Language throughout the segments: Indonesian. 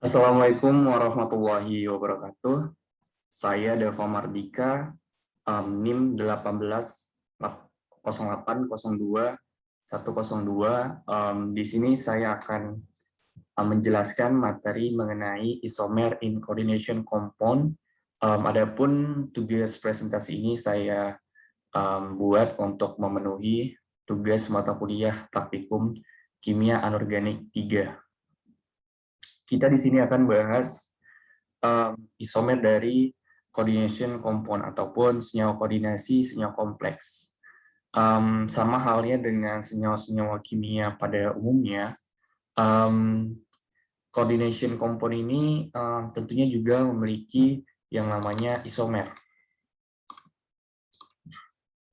Assalamualaikum warahmatullahi wabarakatuh. Saya Deva Mardika, NIM 180802. Di sini saya akan menjelaskan materi mengenai isomer in coordination compound. Adapun tugas presentasi ini saya buat untuk memenuhi tugas mata kuliah praktikum kimia anorganik 3. Kita di sini akan bahas isomer dari coordination compound ataupun senyawa koordinasi senyawa kompleks. Sama halnya dengan senyawa-senyawa kimia pada umumnya, coordination compound ini tentunya juga memiliki yang namanya isomer.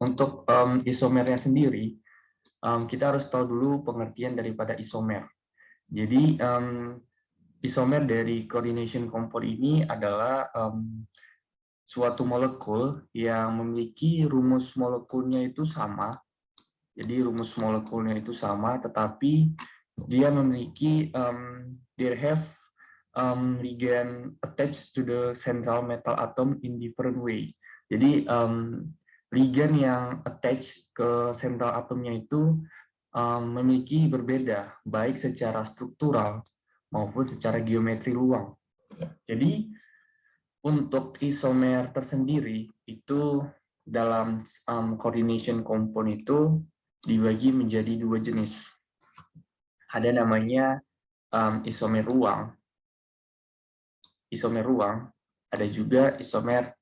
Untuk isomernya sendiri, kita harus tahu dulu pengertian daripada isomer. Jadi isomer dari coordination compound ini adalah suatu molekul yang memiliki rumus molekulnya itu sama. Jadi rumus molekulnya itu sama, tetapi dia memiliki they have ligand attached to the central metal atom in different way. Jadi ligand yang attach ke central atomnya itu memiliki berbeda, baik secara struktural maupun secara geometri ruang. Jadi untuk isomer tersendiri itu dalam coordination compound itu dibagi menjadi dua jenis. Ada namanya isomer ruang, ada juga isomer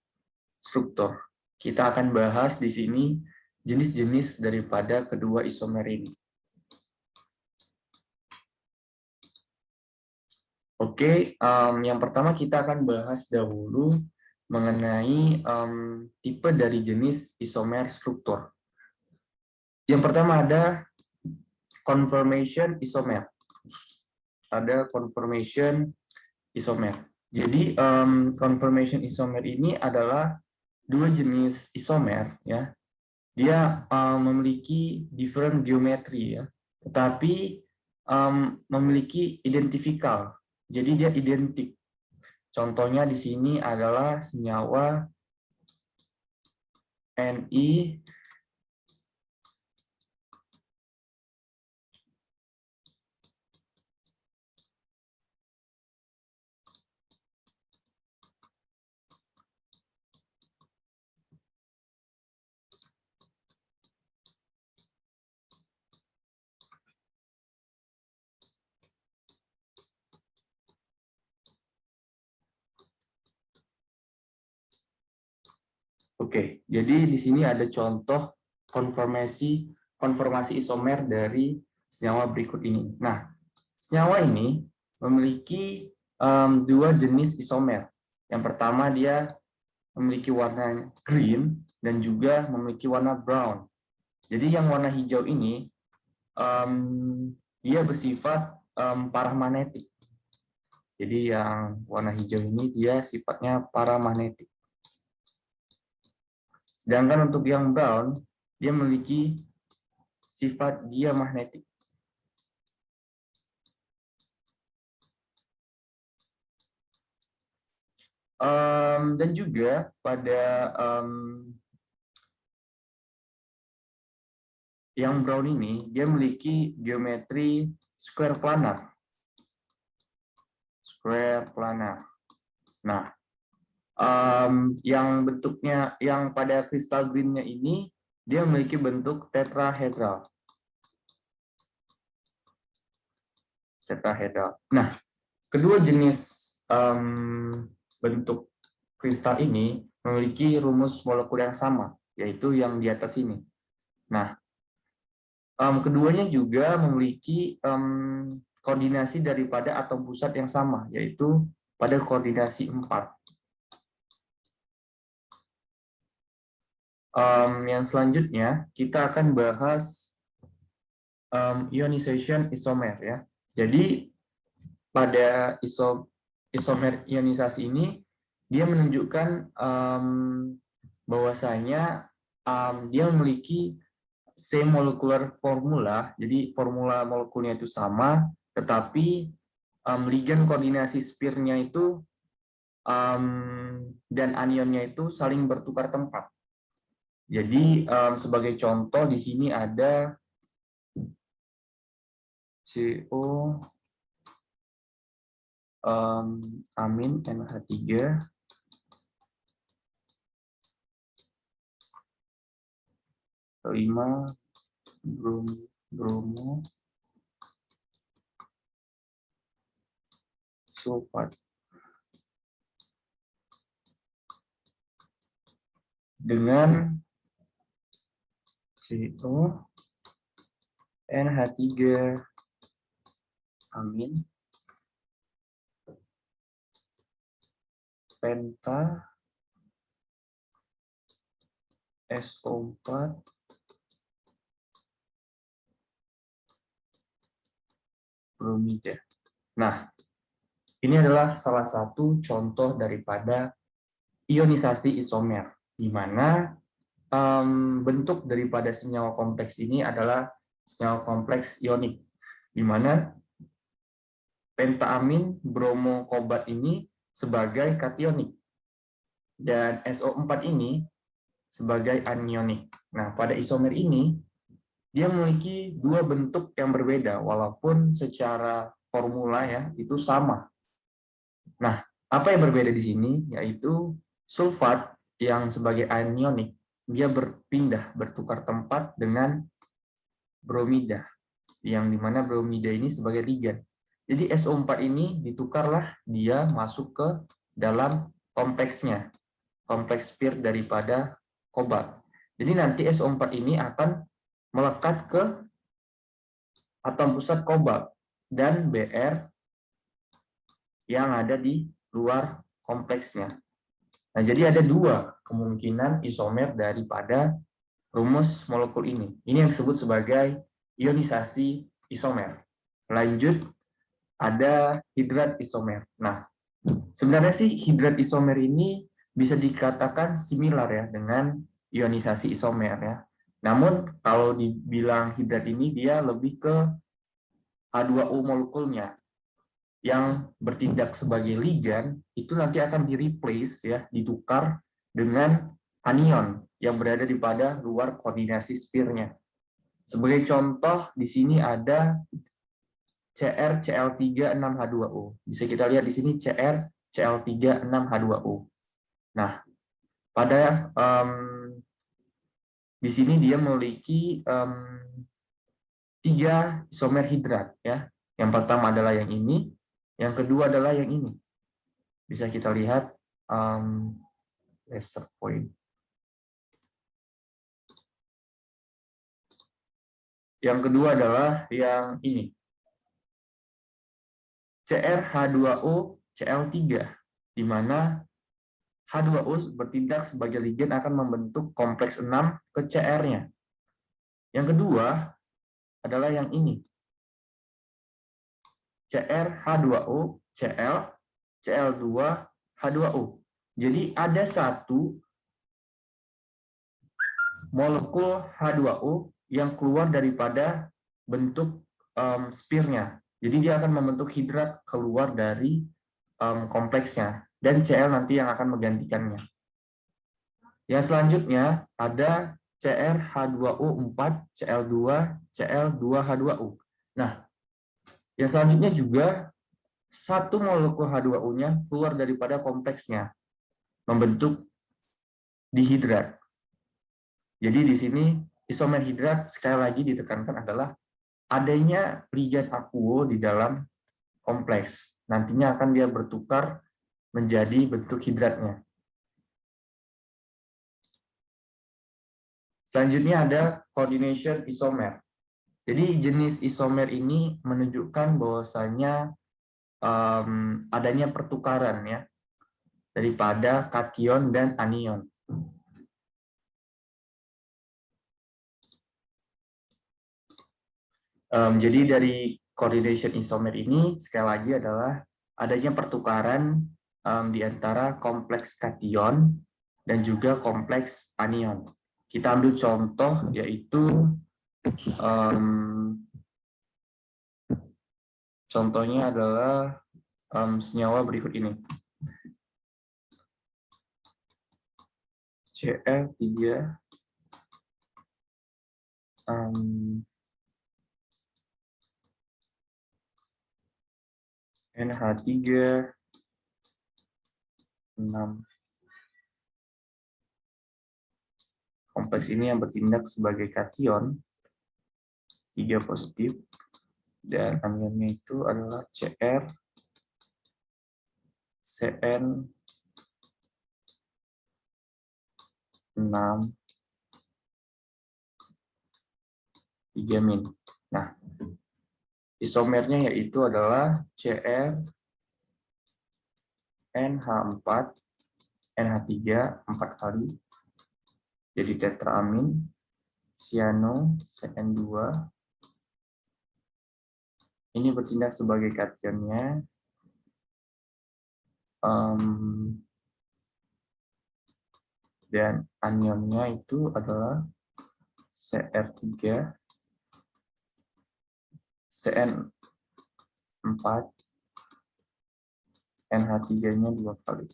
struktur. Kita akan bahas di sini jenis-jenis daripada kedua isomer ini. Oke, yang pertama kita akan bahas dahulu mengenai tipe dari jenis isomer struktur. Yang pertama ada conformation isomer. Ada conformation isomer. Jadi conformation isomer ini adalah dua jenis isomer, ya. Dia memiliki different geometri, ya, tetapi memiliki identifikal. Jadi dia identik. Contohnya di sini adalah senyawa Ni Oke, jadi di sini ada contoh konformasi isomer dari senyawa berikut ini. Nah, senyawa ini memiliki dua jenis isomer. Yang pertama dia memiliki warna green dan juga memiliki warna brown. Jadi yang warna hijau ini dia bersifat paramagnetik. Jadi yang warna hijau ini dia sifatnya paramagnetik. Sedangkan untuk yang brown, dia memiliki sifat diamagnetik. Dan juga pada yang brown ini, dia memiliki geometri square planar. Nah, yang bentuknya, yang pada kristal green-nya ini, dia memiliki bentuk tetrahedral. Nah, kedua jenis bentuk kristal ini memiliki rumus molekul yang sama, yaitu yang di atas ini. Nah, keduanya juga memiliki koordinasi daripada atom pusat yang sama, yaitu pada koordinasi 4. Yang selanjutnya kita akan bahas ionization isomer, ya. Jadi pada isomer ionisasi ini dia menunjukkan bahwasanya dia memiliki same molecular formula, jadi formula molekulnya itu sama, tetapi ligan koordinasi spirnya itu dan anionnya itu saling bertukar tempat. Jadi sebagai contoh di sini ada CO amin NH3 5 bromo sulfat dengan CO NH3 amin penta SO4 bromida. Nah, ini adalah salah satu contoh daripada ionisasi isomer, di mana bentuk daripada senyawa kompleks ini adalah senyawa kompleks ionik, di mana pentaamin bromo kobat ini sebagai kationik dan SO4 ini sebagai anionik. Nah, pada isomer ini dia memiliki dua bentuk yang berbeda walaupun secara formula ya itu sama. Nah, apa yang berbeda di sini yaitu sulfat yang sebagai anionik dia bertukar tempat dengan bromida, yang dimana bromida ini sebagai ligan. Jadi SO4 ini ditukarlah dia masuk ke dalam kompleksnya, kompleks spir daripada kobalt. Jadi nanti SO4 ini akan melekat ke atom pusat kobalt dan Br yang ada di luar kompleksnya. Nah, jadi ada dua kemungkinan isomer daripada rumus molekul ini. Ini yang disebut sebagai ionisasi isomer. Lanjut, ada hidrat isomer. Nah, sebenarnya sih hidrat isomer ini bisa dikatakan similar ya dengan ionisasi isomer ya. Namun kalau dibilang hidrat ini dia lebih ke H2O molekulnya yang bertindak sebagai ligan itu nanti akan di-replace ya, ditukar dengan anion yang berada di pada luar koordinasi spirnya. Sebagai contoh di sini ada CrCl3 6H2O. Bisa kita lihat di sini CrCl3 6H2O. Nah, pada di sini dia memiliki 3 isomer hidrat ya. Yang pertama adalah yang ini, yang kedua adalah yang ini. Bisa kita lihat laser point. Yang kedua adalah yang ini. CrH2O Cl3, di mana H2O bertindak sebagai ligan akan membentuk kompleks 6 ke Cr-nya. Yang kedua adalah yang ini. CrH2O Cl Cl2 H2O. Jadi ada satu molekul H2O yang keluar daripada bentuk spirnya. Jadi dia akan membentuk hidrat keluar dari kompleksnya. Dan Cl nanti yang akan menggantikannya. Yang selanjutnya ada CrH2O4, Cl2, Cl2H2O. Nah, yang selanjutnya juga satu molekul H2O-nya keluar daripada kompleksnya, membentuk dihidrat. Jadi di sini isomer hidrat sekali lagi ditekankan adalah adanya ligan akuo di dalam kompleks. Nantinya akan dia bertukar menjadi bentuk hidratnya. Selanjutnya ada coordination isomer. Jadi jenis isomer ini menunjukkan bahwasanya adanya pertukaran ya daripada kation dan anion. Jadi dari coordination isomer ini sekali lagi adalah adanya pertukaran di antara kompleks kation dan juga kompleks anion. Kita ambil contoh yaitu Contohnya adalah senyawa berikut ini. Cl3 NH3 6. Kompleks ini yang bertindak sebagai kation 3 positif, dan anionnya itu adalah Cr Cn 6 3-. Nah, isomernya yaitu adalah Cr NH4 NH3 4 kali jadi tetraamin cyano Cn2. Ini bertindak sebagai kationnya dan anionnya itu adalah Cr3 Cn4 NH3-nya 2 kali.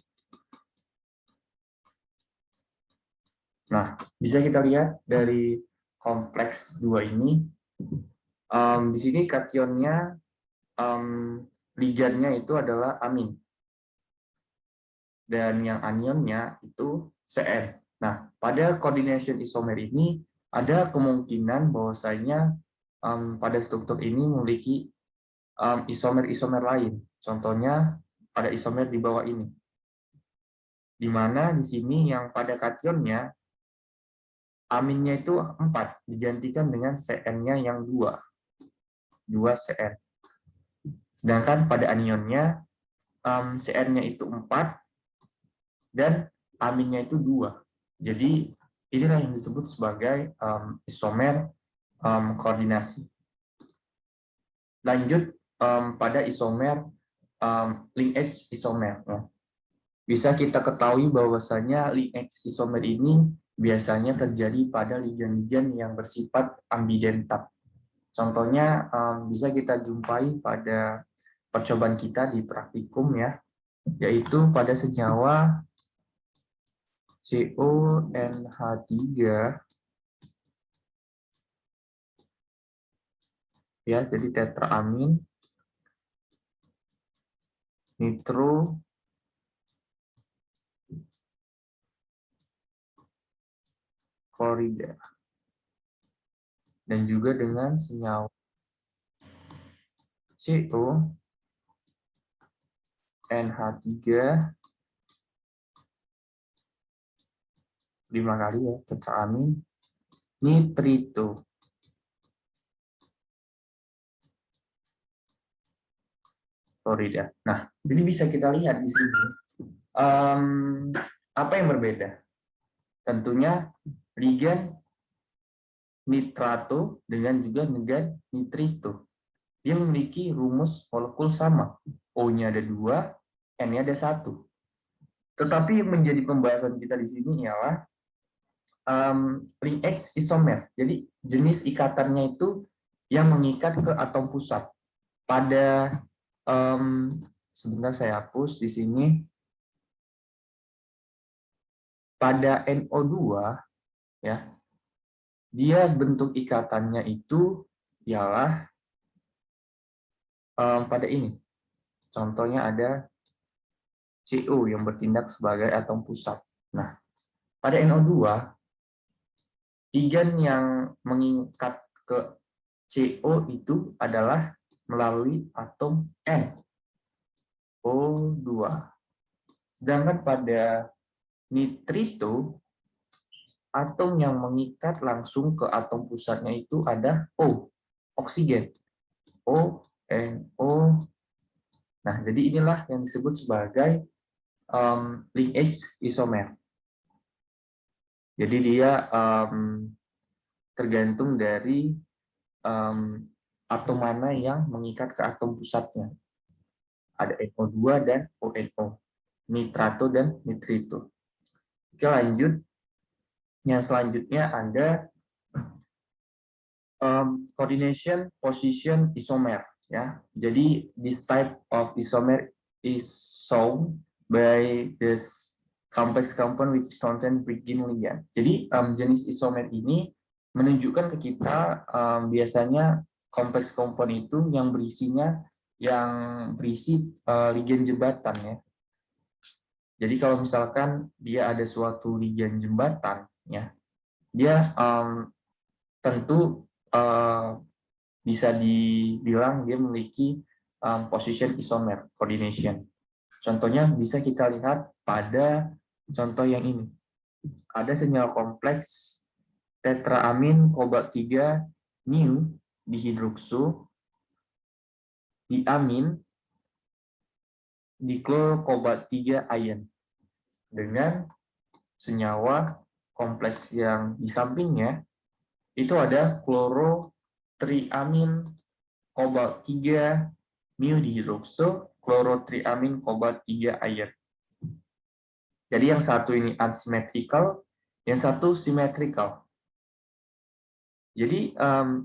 Nah, bisa kita lihat dari kompleks 2 ini, di sini kationnya, ligannya itu adalah amin. Dan yang anionnya itu Cn. Nah, pada coordination isomer ini, ada kemungkinan bahwasanya pada struktur ini memiliki isomer-isomer lain. Contohnya, pada isomer di bawah ini. Di mana di sini yang pada kationnya, aminnya itu 4, digantikan dengan Cn-nya yang 2 Cn. Sedangkan pada anionnya, Cn-nya itu 4, dan aminnya itu 2. Jadi, inilah yang disebut sebagai isomer koordinasi. Lanjut pada isomer linkage isomer. Bisa kita ketahui bahwasanya linkage isomer ini biasanya terjadi pada ligan-ligan yang bersifat ambidentat. Contohnya bisa kita jumpai pada percobaan kita di praktikum ya, yaitu pada senyawa CONH3 ya, jadi tetraamin nitro klorida, dan juga dengan senyawa CONH3 5 kali ya, tetraamin nitrito. Klorida. Nah, jadi bisa kita lihat di sini apa yang berbeda. Tentunya ligan nitrato dengan juga ligan nitrito. Dia memiliki rumus molekul sama. O-nya ada 2, N-nya ada 1. Tetapi yang menjadi pembahasan kita di sini ialah linkage isomer. Jadi jenis ikatannya itu yang mengikat ke atom pusat. Pada sebentar saya hapus di sini. Pada NO2 ya, dia bentuk ikatannya itu ialah pada ini. Contohnya ada CO yang bertindak sebagai atom pusat. Nah, pada NO2 ligan yang mengikat ke CO itu adalah melalui atom NO2. Sedangkan pada nitrito, atom yang mengikat langsung ke atom pusatnya itu ada O, oksigen. O, NO. Nah, jadi inilah yang disebut sebagai linkage isomer. Jadi dia tergantung dari atom mana yang mengikat ke atom pusatnya. Ada NO2 dan ONO, nitrato dan nitrito. Oke, lanjut. Yang selanjutnya ada coordination position isomer. Ya, jadi this type of isomer is shown by this complex compound which contain bridging ligand. Jadi jenis isomer ini menunjukkan ke kita biasanya kompleks compound itu yang berisi ligand jembatan ya. Jadi kalau misalkan dia ada suatu ligand jembatan ya, dia tentu bisa dibilang dia memiliki position isomer coordination. Contohnya bisa kita lihat pada contoh yang ini. Ada senyawa kompleks tetraamin kobalt 3 mu dihidrokso diamin diklor kobalt 3 ion dengan senyawa kompleks yang di sampingnya itu ada klorotriamin kobalt 3 mu dihidrokso klorotriamin kobalt 3 ion. Jadi yang satu ini unsymmetrical, yang satu symmetrical. Jadi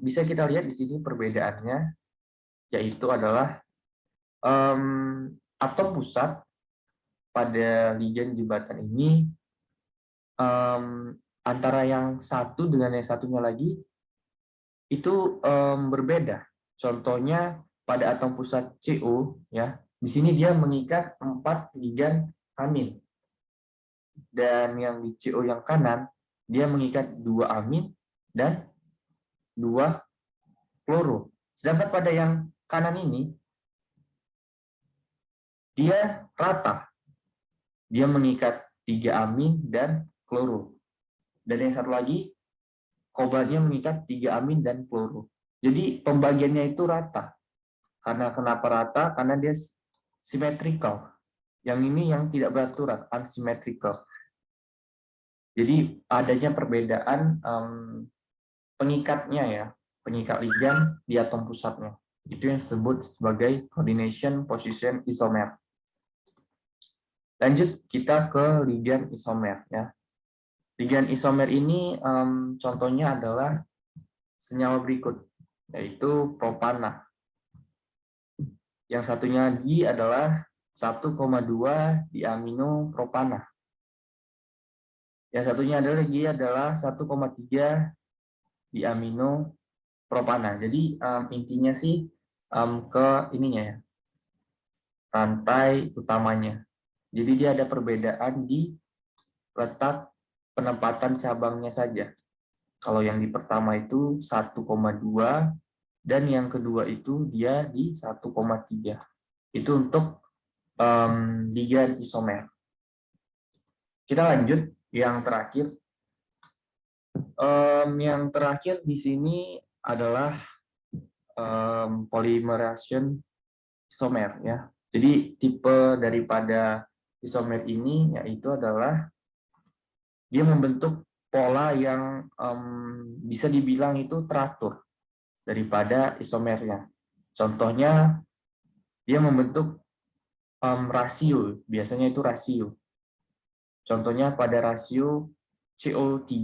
bisa kita lihat di sini perbedaannya, yaitu adalah atom pusat pada ligand jembatan ini antara yang satu dengan yang satunya lagi itu berbeda. Contohnya pada atom pusat CO ya, di sini dia mengikat 4 ligand amin. Dan yang di CO yang kanan dia mengikat 2 amin dan 2 kloro. Sedangkan pada yang kanan ini dia rata. Dia mengikat 3 amin dan kloro. Dan yang satu lagi kobaltnya mengikat 3 amin dan kloro. Jadi pembagiannya itu rata. Karena kenapa rata? Karena dia symmetrical. Yang ini yang tidak beraturan, unsymmetrical. Jadi adanya perbedaan pengikatnya ya, pengikat ligand di atom pusatnya. Itu yang disebut sebagai coordination position isomer. Lanjut kita ke ligand isomer ya. Ligand isomer ini contohnya adalah senyawa berikut, yaitu propana. Yang satunya lagi adalah 1,2 diaminopropana. Yang satunya adalah 1,3 diaminopropana. Jadi intinya sih ke ininya ya, rantai utamanya. Jadi dia ada perbedaan di letak penempatan cabangnya saja. Kalau yang di pertama itu 1,2 dan yang kedua itu dia di 1,3. Itu untuk ligand isomer. Kita lanjut yang terakhir. Yang terakhir di sini adalah polymerization isomer ya. Jadi tipe daripada isomer ini yaitu adalah dia membentuk pola yang bisa dibilang itu teratur daripada isomernya. Contohnya dia membentuk rasio, biasanya itu rasio. Contohnya pada rasio CO3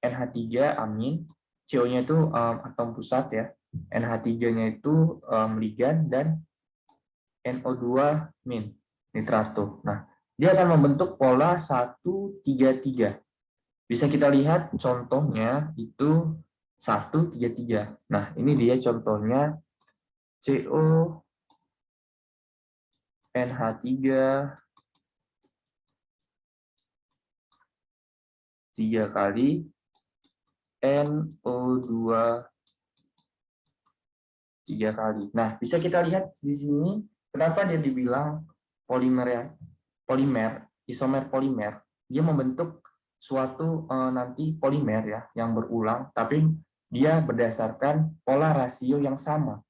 NH3 amin, CO-nya itu atom pusat ya, NH3-nya itu ligand dan NO2 min nitrato. Nah, dia akan membentuk pola 1,3,3. Bisa kita lihat contohnya itu 1,3,3. Nah, ini dia contohnya CO NH3 3 kali NO2 3 kali. Nah, bisa kita lihat di sini kenapa dia dibilang polimer, isomer polimer. Dia membentuk suatu nanti polimer ya yang berulang, tapi dia berdasarkan pola rasio yang sama.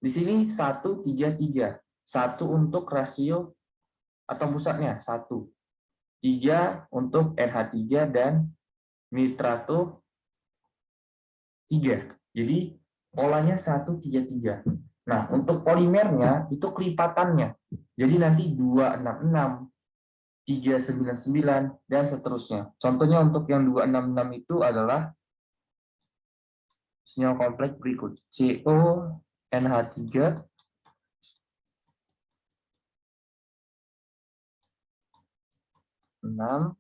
Di sini 1,3,3. 1 untuk rasio atom pusatnya 1. 3 untuk NH3 dan nitrato 3. Jadi polanya 1,3,3. Nah, untuk polimernya itu kelipatannya. Jadi nanti 266, 399 dan seterusnya. Contohnya untuk yang 266 itu adalah senyawa kompleks berikut. CO NH3 6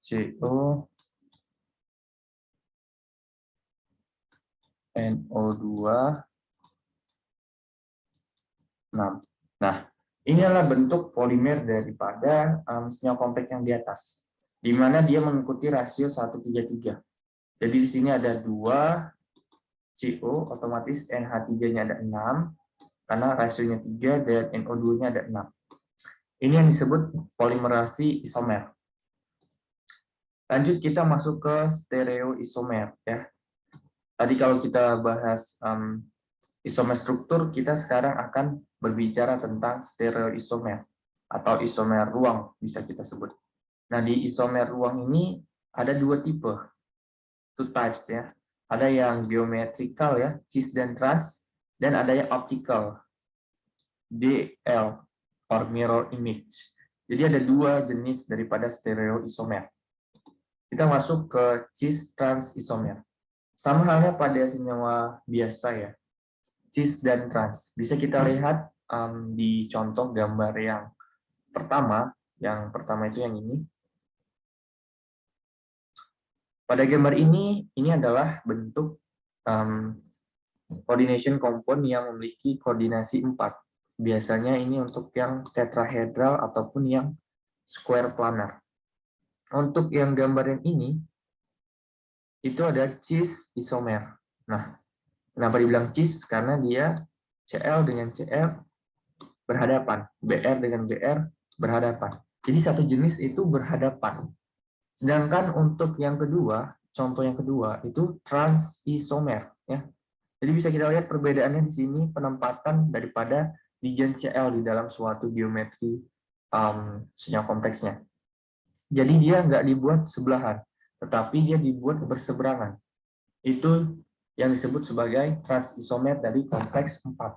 CO NO2 6. Nah, inilah bentuk polimer daripada senyawa kompleks yang di atas, di mana dia mengikuti rasio 1:3. Jadi di sini ada 2 CO, otomatis NH3-nya ada 6, karena rasionya 3 dan NO2-nya ada 6. Ini yang disebut polimerasi isomer. Lanjut kita masuk ke stereoisomer ya. Tadi kalau kita bahas isomer struktur, kita sekarang akan berbicara tentang stereoisomer atau isomer ruang bisa kita sebut. Nah, di isomer ruang ini ada 2 tipe, 2 types ya. Ada yang geometrical ya, cis dan trans, dan ada yang optical, DL or mirror image. Jadi ada 2 jenis daripada stereoisomer. Kita masuk ke cis trans isomer. Sama halnya pada senyawa biasa ya, cis dan trans. Bisa kita lihat di contoh gambar yang pertama. Yang pertama itu yang ini. Pada gambar ini adalah bentuk coordination compound yang memiliki koordinasi 4. Biasanya ini untuk yang tetrahedral ataupun yang square planar. Untuk yang gambar yang ini, itu ada cis isomer. Nah, kenapa dibilang cis? Karena dia Cl dengan Cl berhadapan, Br dengan Br berhadapan. Jadi satu jenis itu berhadapan. Sedangkan untuk yang kedua, contoh yang kedua itu trans isomer ya. Jadi bisa kita lihat perbedaannya di sini penempatan daripada ligan Cl di dalam suatu geometri senyawa kompleksnya. Jadi dia nggak dibuat sebelahan, tetapi dia dibuat berseberangan. Itu yang disebut sebagai trans isomer dari kompleks 4.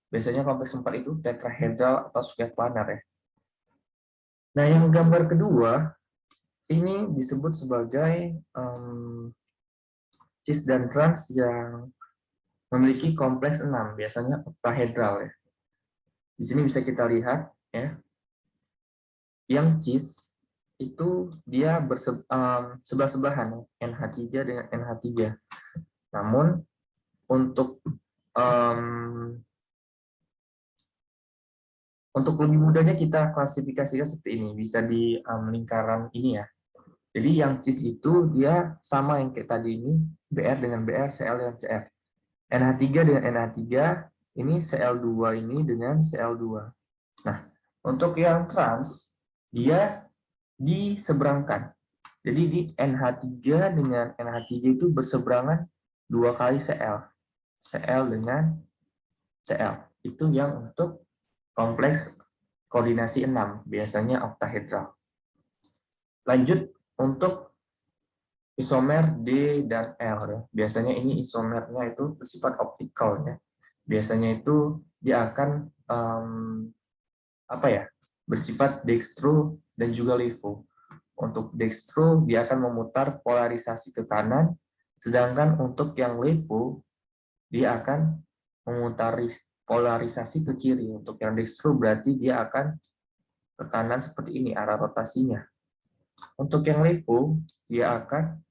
Biasanya kompleks 4 itu tetrahedral atau square planar ya. Nah, yang gambar kedua ini disebut sebagai cis dan trans yang memiliki kompleks 6, biasanya octahedral ya. Di sini bisa kita lihat ya. Yang cis itu dia sebelah-sebelahan NH3 dengan NH3. Namun untuk lebih mudahnya kita klasifikasikan seperti ini, bisa di lingkaran ini ya. Jadi yang cis itu dia sama yang kayak tadi ini, Br dengan Br, Cl dengan Cl. NH3 dengan NH3, ini Cl2 ini dengan Cl2. Nah, untuk yang trans, dia diseberangkan. Jadi di NH3 dengan NH3 itu berseberangan 2 kali Cl. Cl dengan Cl. Itu yang untuk kompleks koordinasi 6, biasanya oktahedral. Lanjut untuk isomer D dan L ya. Biasanya ini isomernya itu bersifat optikal ya. Biasanya itu dia akan bersifat dextro dan juga levo. Untuk dextro dia akan memutar polarisasi ke kanan, sedangkan untuk yang levo dia akan memutar polarisasi ke kiri. Untuk yang dextro berarti dia akan ke kanan seperti ini arah rotasinya. Untuk yang levo dia akan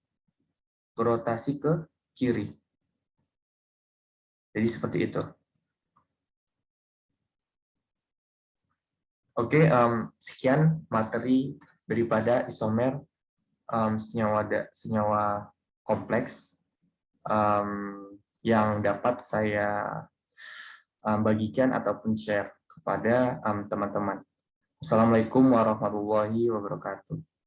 berotasi ke kiri. Jadi seperti itu. Oke, sekian materi daripada isomer senyawa kompleks yang dapat saya bagikan ataupun share kepada teman-teman. Assalamualaikum warahmatullahi wabarakatuh.